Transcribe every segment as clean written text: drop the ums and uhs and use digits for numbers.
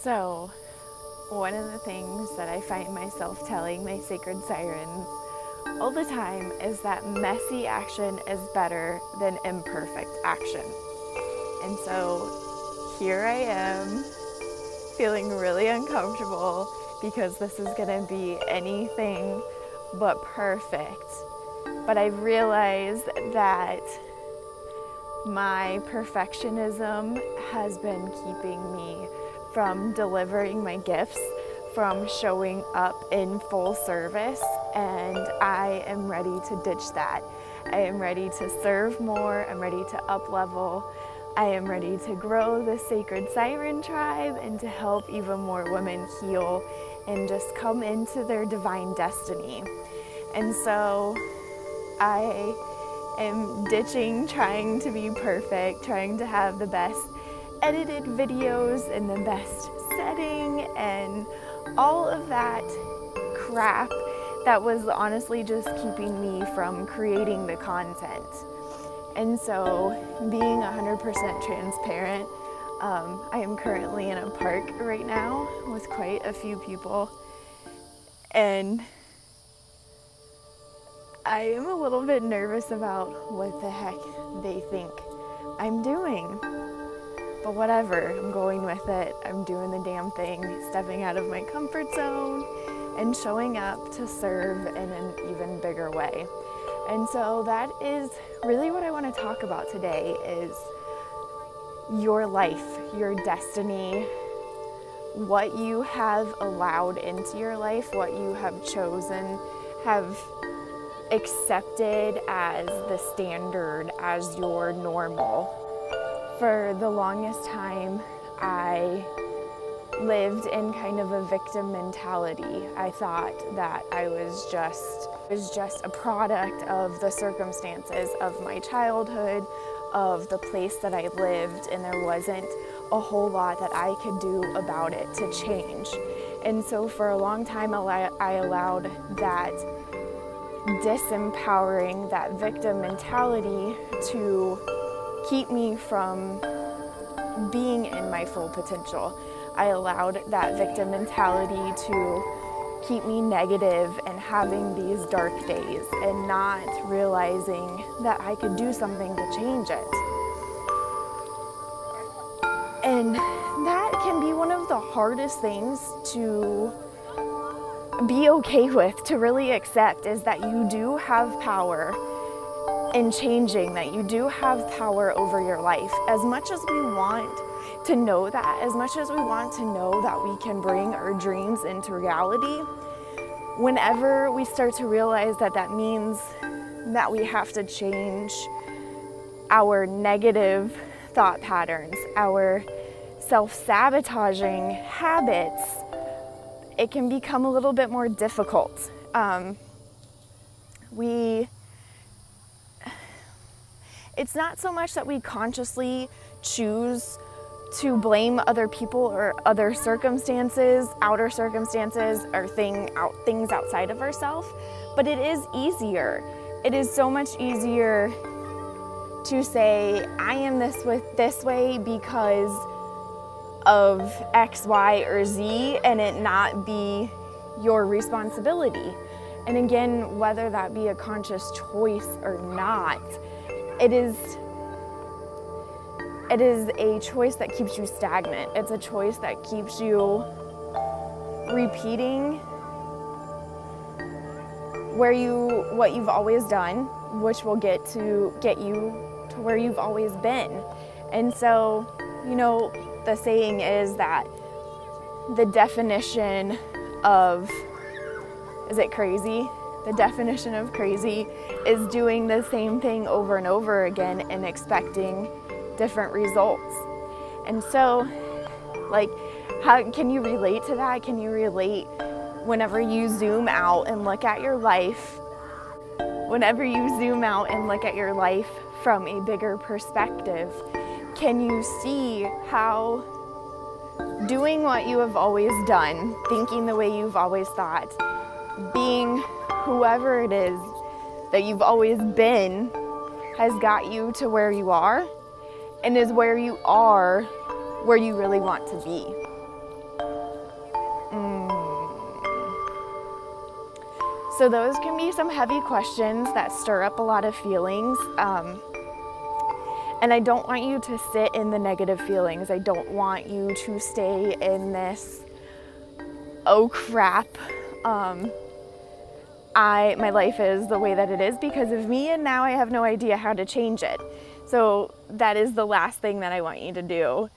So, one of the things that I find myself telling my sacred sirens all the time is that messy action is better than imperfect action. And so here I am feeling really uncomfortable because this is going to be anything but perfect. But I've realized that my perfectionism has been keeping me from delivering my gifts, from showing up in full service, and I am ready to ditch that. I am ready to serve more, I'm ready to up level, I am ready to grow the Sacred Siren tribe and to help even more women heal and just come into their divine destiny. And so I am ditching trying to be perfect, trying to have the best edited videos and the best setting and all of that crap that was honestly just keeping me from creating the content. And so being 100% transparent, I am currently in a park right now with quite a few people, and I am a little bit nervous about what the heck they think I'm doing. But whatever, I'm going with it. I'm doing the damn thing, stepping out of my comfort zone and showing up to serve in an even bigger way. And so that is really what I want to talk about today, is your life, your destiny, what you have allowed into your life, what you have chosen, have accepted as the standard, as your normal. For the longest time, I lived in kind of a victim mentality. I thought that I was just a product of the circumstances of my childhood, of the place that I lived, and there wasn't a whole lot that I could do about it to change. And so for a long time, I allowed that disempowering, that victim mentality to keep me from being in my full potential. I allowed that victim mentality to keep me negative and having these dark days and not realizing that I could do something to change it. And that can be one of the hardest things to be okay with, to really accept, is that you do have power in changing, that you do have power over your life. As much as we want to know that, as much as we want to know that we can bring our dreams into reality, whenever we start to realize that that means that we have to change our negative thought patterns, our self-sabotaging habits, it can become a little bit more difficult. It's not so much that we consciously choose to blame other people or other circumstances, outer circumstances, or things outside of ourselves, but it is easier. It is so much easier to say, I am this way because of X, Y, or Z, and it not be your responsibility. And again, whether that be a conscious choice or not, it is a choice that keeps you stagnant. It's a choice that keeps you repeating what you've always done, which will get you to where you've always been. And so, the saying is that the definition of, is it crazy? The definition of crazy is doing the same thing over and over again and expecting different results. And so, how can you relate to that? Can you relate whenever you zoom out and look at your life? Whenever you zoom out and look at your life from a bigger perspective, can you see how doing what you have always done, thinking the way you've always thought, being whoever it is that you've always been, has got you to where you are, and is where you are where you really want to be? So those can be some heavy questions that stir up a lot of feelings. And I don't want you to sit in the negative feelings. I don't want you to stay in this, oh crap, my life is the way that it is because of me, and now I have no idea how to change it. So that is the last thing that I want you to do.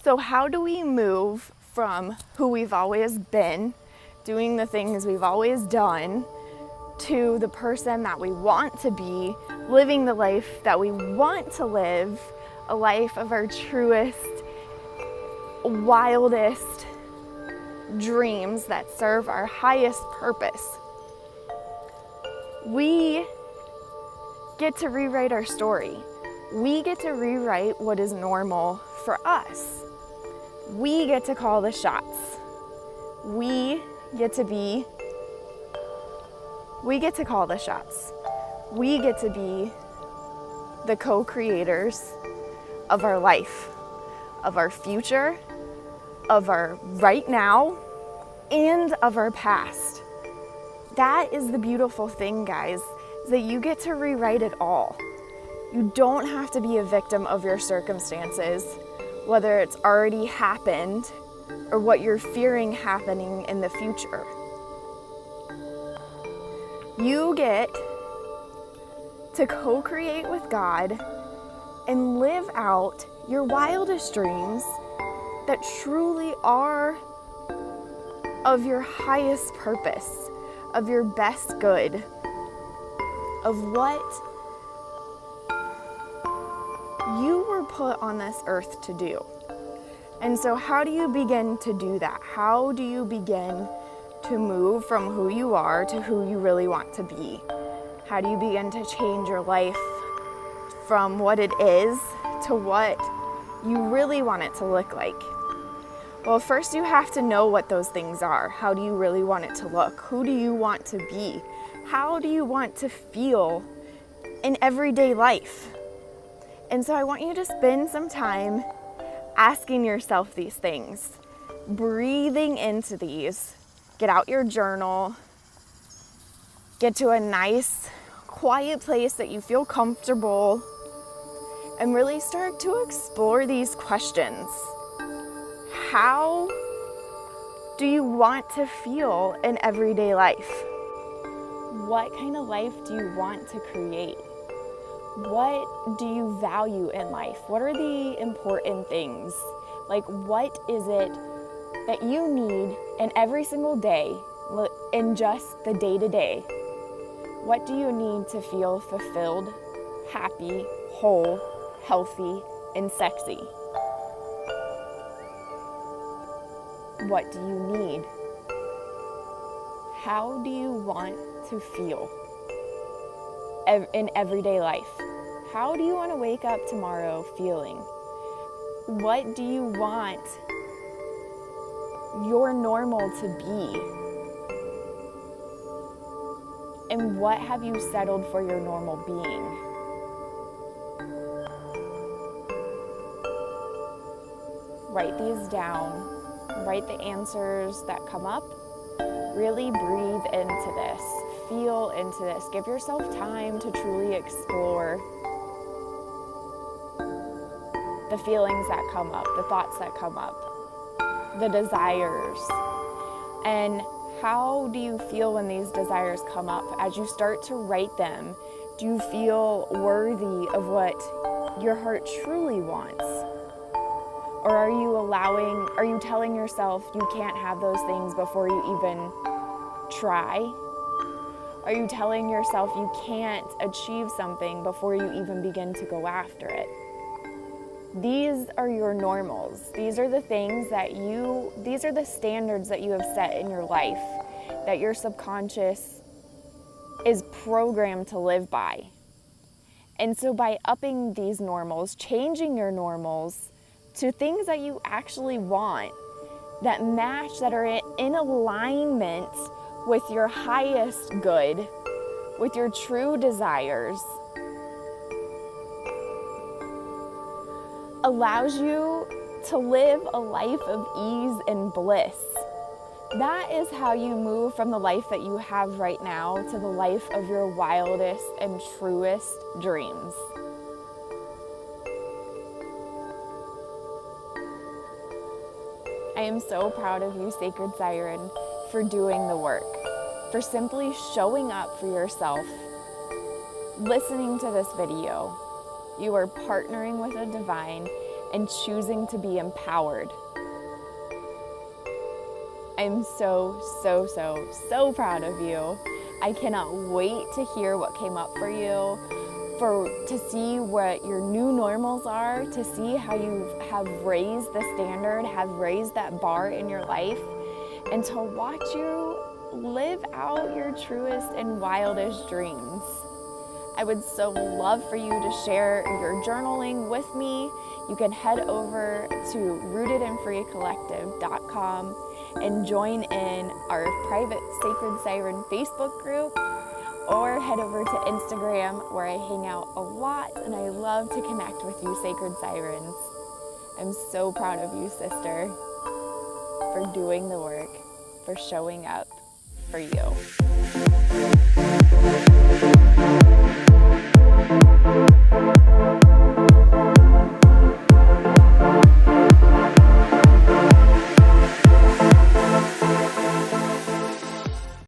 So how do we move from who we've always been, doing the things we've always done, to the person that we want to be, living the life that we want to live, a life of our truest, wildest dreams that serve our highest purpose? We get to rewrite our story. We get to rewrite what is normal for us. We get to call the shots. We get to call the shots. We get to be the co-creators of our life, of our future, of our right now, and of our past. That is the beautiful thing, guys, is that you get to rewrite it all. You don't have to be a victim of your circumstances, whether it's already happened or what you're fearing happening in the future. You get to co-create with God and live out your wildest dreams that truly are of your highest purpose, of your best good, of what you were put on this earth to do. And so how do you begin to do that? How do you begin to move from who you are to who you really want to be? How do you begin to change your life from what it is to what you really want it to look like? Well, first you have to know what those things are. How do you really want it to look? Who do you want to be? How do you want to feel in everyday life? And so I want you to spend some time asking yourself these things, breathing into these. Get out your journal, get to a nice, quiet place that you feel comfortable, and really start to explore these questions. How do you want to feel in everyday life? What kind of life do you want to create? What do you value in life? What are the important things? Like, what is it that you need in every single day, in just the day-to-day? What do you need to feel fulfilled, happy, whole, healthy, and sexy? What do you need? How do you want to feel in everyday life? How do you want to wake up tomorrow feeling? What do you want your normal to be? And what have you settled for your normal being? Write these down. Write the answers that come up. Really breathe into this. Feel into this. Give yourself time to truly explore the feelings that come up, the thoughts that come up, the desires. And how do you feel when these desires come up? As you start to write them, do you feel worthy of what your heart truly wants? Or are you telling yourself you can't have those things before you even try? Are you telling yourself you can't achieve something before you even begin to go after it? These are your normals. These are the things these are the standards that you have set in your life, that your subconscious is programmed to live by. And so by upping these normals, changing your normals to things that you actually want, that match, that are in alignment with your highest good, with your true desires, allows you to live a life of ease and bliss. That is how you move from the life that you have right now to the life of your wildest and truest dreams. I am so proud of you, Sacred Siren, for doing the work, for simply showing up for yourself, listening to this video. You are partnering with the divine and choosing to be empowered. I'm so proud of you. I cannot wait to hear what came up for you, to see what your new normals are, to see how you have raised the standard, have raised that bar in your life, and to watch you live out your truest and wildest dreams. I would so love for you to share your journaling with me. You can head over to rootedandfreecollective.com and join in our private Sacred Siren Facebook group, or head over to Instagram where I hang out a lot and I love to connect with you, Sacred Sirens. I'm so proud of you, sister, for doing the work, for showing up for you.